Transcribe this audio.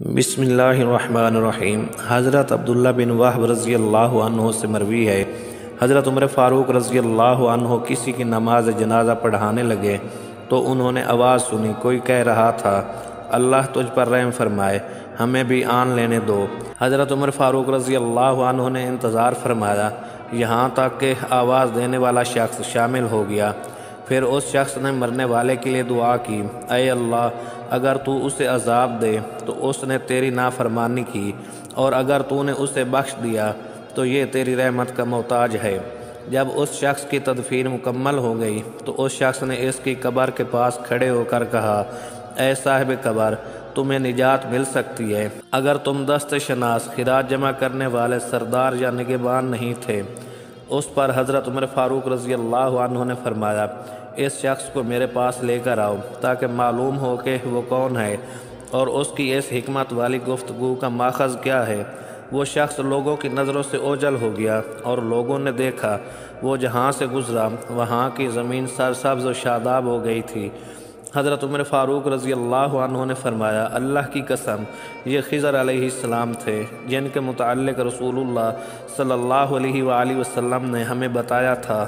بسم اللہ الرحمن الرحیم۔ حضرت عبداللہ بن وہب رضی اللہ عنہ سے مروی ہے، حضرت عمر فاروق رضی اللہ عنہ کسی کی نماز جنازہ پڑھانے لگے تو انہوں نے آواز سنی، کوئی کہہ رہا تھا اللہ تجھ پر رحم فرمائے، ہمیں بھی آن لینے دو۔ حضرت عمر فاروق رضی اللہ عنہ نے انتظار فرمایا یہاں تک کہ آواز دینے والا شخص شامل ہو گیا۔ پھر اس شخص نے مرنے والے کے لیے دعا کی، اے اللہ اگر تو اسے عذاب دے تو اس نے تیری نافرمانی کی، اور اگر تو نے اسے بخش دیا تو یہ تیری رحمت کا محتاج ہے۔ جب اس شخص کی تدفین مکمل ہو گئی تو اس شخص نے اس کی قبر کے پاس کھڑے ہو کر کہا، اے صاحب قبر تمہیں نجات مل سکتی ہے اگر تم دست شناس خراج جمع کرنے والے سردار یا نگہبان نہیں تھے۔ اس پر حضرت عمر فاروق رضی اللہ عنہ نے فرمایا، اس شخص کو میرے پاس لے کر آؤ تاکہ معلوم ہو کہ وہ کون ہے اور اس کی اس حکمت والی گفتگو کا ماخذ کیا ہے۔ وہ شخص لوگوں کی نظروں سے اوجھل ہو گیا اور لوگوں نے دیکھا وہ جہاں سے گزرا وہاں کی زمین سرسبز و شاداب ہو گئی تھی۔ حضرت عمر فاروق رضی اللہ عنہ نے فرمایا، اللہ کی قسم یہ خضر علیہ السلام تھے جن کے متعلق رسول اللہ صلی اللہ علیہ وآلہ وسلم نے ہمیں بتایا تھا۔